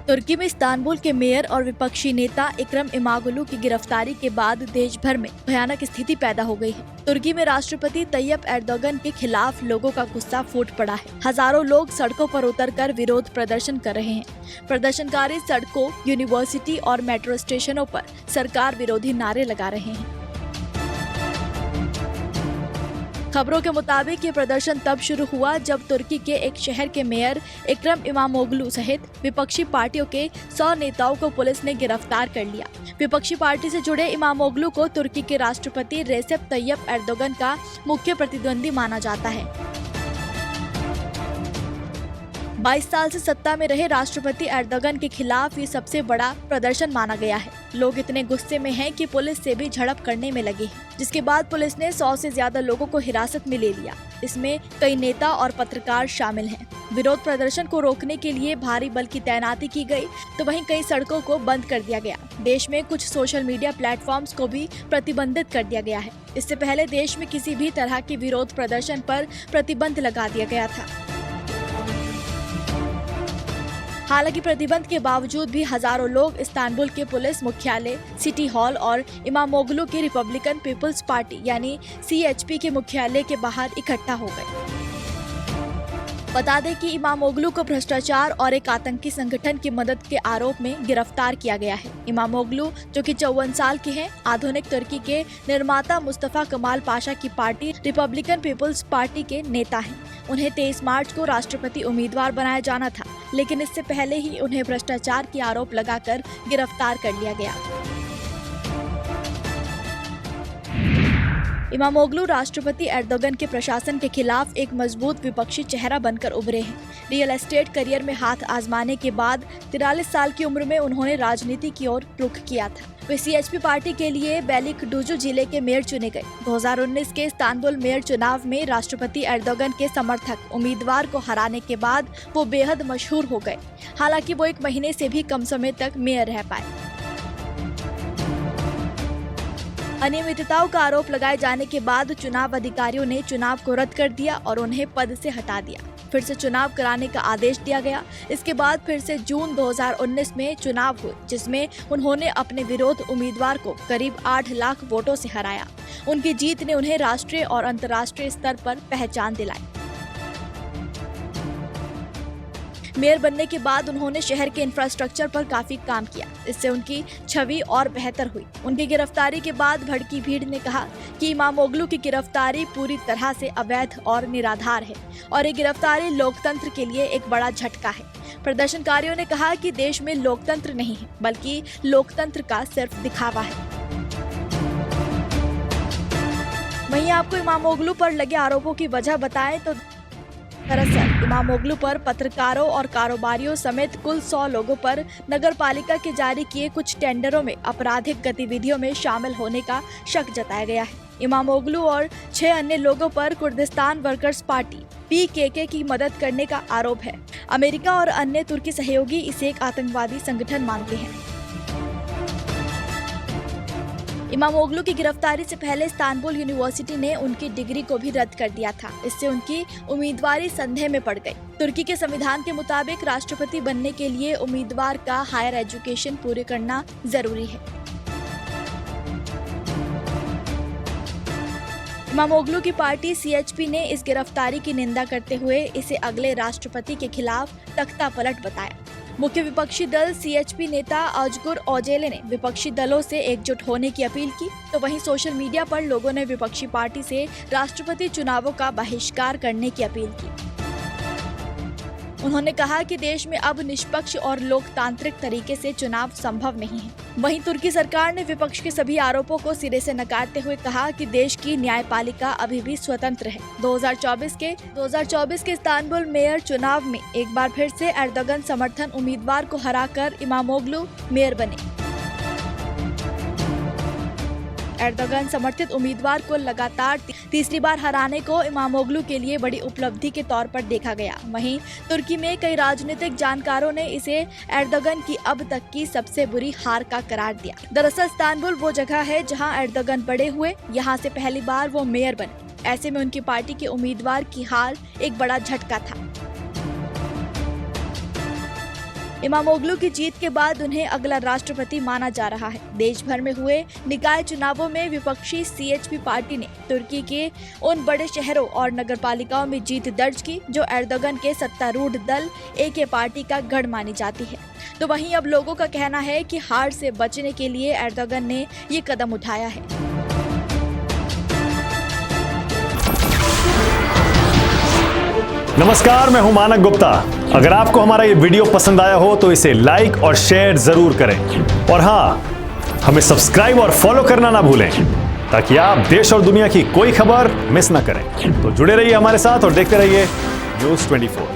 तुर्की में इस्तांबुल के मेयर और विपक्षी नेता इकरम इमामोग्लू की गिरफ्तारी के बाद देश भर में भयानक स्थिति पैदा हो गई है। तुर्की में राष्ट्रपति तैयब एर्दोगन के खिलाफ लोगों का गुस्सा फूट पड़ा है। हजारों लोग सड़कों पर उतरकर विरोध प्रदर्शन कर रहे हैं। प्रदर्शनकारी सड़कों, यूनिवर्सिटी और मेट्रो स्टेशनों पर सरकार विरोधी नारे लगा रहे हैं। खबरों के मुताबिक ये प्रदर्शन तब शुरू हुआ जब तुर्की के एक शहर के मेयर इकरम इमामोग्लू सहित विपक्षी पार्टियों के 100 नेताओं को पुलिस ने गिरफ्तार कर लिया। विपक्षी पार्टी से जुड़े इमामोग्लू को तुर्की के राष्ट्रपति रेसेप तैयब एर्दोगन का मुख्य प्रतिद्वंदी माना जाता है। 22 साल से सत्ता में रहे राष्ट्रपति एर्दोगन के खिलाफ ये सबसे बड़ा प्रदर्शन माना गया है। लोग इतने गुस्से में हैं कि पुलिस से भी झड़प करने में लगे हैं, जिसके बाद पुलिस ने 100 से ज्यादा लोगों को हिरासत में ले लिया। इसमें कई नेता और पत्रकार शामिल हैं। विरोध प्रदर्शन को रोकने के लिए भारी बल की तैनाती की गई, तो वहीं कई सड़कों को बंद कर दिया गया। देश में कुछ सोशल मीडिया प्लेटफॉर्म्स को भी प्रतिबंधित कर दिया गया है। इससे पहले देश में किसी भी तरह के विरोध प्रदर्शन पर प्रतिबंध लगा दिया गया था। हालांकि प्रतिबंध के बावजूद भी हजारों लोग इस्तांबुल के पुलिस मुख्यालय, सिटी हॉल और इमामोग्लू की रिपब्लिकन पीपल्स पार्टी यानी CHP के मुख्यालय के बाहर इकट्ठा हो गए। बता दें कि इमामोग्लू को भ्रष्टाचार और एक आतंकी संगठन की मदद के आरोप में गिरफ्तार किया गया है। इमामोग्लू, जो कि 54 साल के हैं, आधुनिक तुर्की के निर्माता मुस्तफा कमाल पाशा की पार्टी रिपब्लिकन पीपल्स पार्टी के नेता हैं। उन्हें 23 मार्च को राष्ट्रपति उम्मीदवार बनाया जाना था, लेकिन इससे पहले ही उन्हें भ्रष्टाचार के आरोप लगाकर गिरफ्तार कर लिया गया। इमामोग्लू राष्ट्रपति एर्दोगन के प्रशासन के खिलाफ एक मजबूत विपक्षी चेहरा बनकर उभरे हैं। रियल एस्टेट करियर में हाथ आजमाने के बाद 43 साल की उम्र में उन्होंने राजनीति की ओर रुख किया था। वे CHP पार्टी के लिए बेलिकडुजु जिले के मेयर चुने गए। 2019 के इस्तांबुल मेयर चुनाव में राष्ट्रपति एर्दोगन के समर्थक उम्मीदवार को हराने के बाद वो बेहद मशहूर हो गए। हालांकि वो 1 महीने से भी कम समय तक मेयर रह पाए। अनियमितताओं का आरोप लगाए जाने के बाद चुनाव अधिकारियों ने चुनाव को रद्द कर दिया और उन्हें पद से हटा दिया। फिर से चुनाव कराने का आदेश दिया गया। इसके बाद फिर से जून 2019 में चुनाव हुए, जिसमें उन्होंने अपने विरोध उम्मीदवार को करीब 8 लाख वोटों से हराया। उनकी जीत ने उन्हें राष्ट्रीय और अंतर्राष्ट्रीय स्तर पर पहचान दिलाई। मेयर बनने के बाद उन्होंने शहर के इंफ्रास्ट्रक्चर पर काफी काम किया। इससे उनकी छवि और बेहतर हुई। उनकी गिरफ्तारी के बाद भड़की भीड़ ने कहा कि इमामोग्लू की गिरफ्तारी पूरी तरह से अवैध और निराधार है और ये गिरफ्तारी लोकतंत्र के लिए एक बड़ा झटका है। प्रदर्शनकारियों ने कहा कि देश में लोकतंत्र नहीं है, बल्कि लोकतंत्र का सिर्फ दिखावा है। वहीं आपको इमामोग्लू पर लगे आरोपों की वजह बताएं तो दरअसल इमामोग्लू पर पत्रकारों और कारोबारियों समेत कुल 100 लोगों पर नगरपालिका के जारी किए कुछ टेंडरों में आपराधिक गतिविधियों में शामिल होने का शक जताया गया है। इमामोग्लू और 6 अन्य लोगों पर कुर्दिस्तान वर्कर्स पार्टी PKK की मदद करने का आरोप है। अमेरिका और अन्य तुर्की सहयोगी इसे एक आतंकवादी संगठन मानते हैं। इमामोग्लू की गिरफ्तारी से पहले इस्तांबुल यूनिवर्सिटी ने उनकी डिग्री को भी रद्द कर दिया था। इससे उनकी उम्मीदवारी संदेह में पड़ गई। तुर्की के संविधान के मुताबिक राष्ट्रपति बनने के लिए उम्मीदवार का हायर एजुकेशन पूरे करना जरूरी है। इमामोग्लू की पार्टी CHP ने इस गिरफ्तारी की निंदा करते हुए इसे अगले राष्ट्रपति के खिलाफ तख्ता पलट बताया। मुख्य विपक्षी दल CHP नेता अजगुर ओजेले ने विपक्षी दलों से एकजुट होने की अपील की, तो वहीं सोशल मीडिया पर लोगों ने विपक्षी पार्टी से राष्ट्रपति चुनावों का बहिष्कार करने की अपील की। उन्होंने कहा कि देश में अब निष्पक्ष और लोकतांत्रिक तरीके से चुनाव संभव नहीं है। वहीं तुर्की सरकार ने विपक्ष के सभी आरोपों को सिरे से नकारते हुए कहा कि देश की न्यायपालिका अभी भी स्वतंत्र है। 2024 के इस्तांबुल मेयर चुनाव में एक बार फिर से एर्दोगन समर्थन उम्मीदवार को हराकर इमामोग्लू मेयर बने। एर्दोगन समर्थित उम्मीदवार को लगातार तीसरी बार हराने को इमामोग्लू के लिए बड़ी उपलब्धि के तौर पर देखा गया। वहीं तुर्की में कई राजनीतिक जानकारों ने इसे एर्दोगन की अब तक की सबसे बुरी हार का करार दिया। दरअसल इस्तांबुल वो जगह है जहां एर्दोगन बड़े हुए, यहां से पहली बार वो मेयर बने। ऐसे में उनकी पार्टी के उम्मीदवार की हार एक बड़ा झटका था। इमामोग्लू की जीत के बाद उन्हें अगला राष्ट्रपति माना जा रहा है। देश भर में हुए निकाय चुनावों में विपक्षी CHP पार्टी ने तुर्की के उन बड़े शहरों और नगरपालिकाओं में जीत दर्ज की जो एर्दोगन के सत्तारूढ़ दल AK पार्टी का गढ़ मानी जाती है। तो वहीं अब लोगों का कहना है कि हार से बचने के लिए एर्दोगन ने ये कदम उठाया है। नमस्कार, मैं हूं मानक गुप्ता। अगर आपको हमारा ये वीडियो पसंद आया हो तो इसे लाइक और शेयर जरूर करें और हाँ, हमें सब्सक्राइब और फॉलो करना ना भूलें ताकि आप देश और दुनिया की कोई खबर मिस ना करें। तो जुड़े रहिए हमारे साथ और देखते रहिए News 24।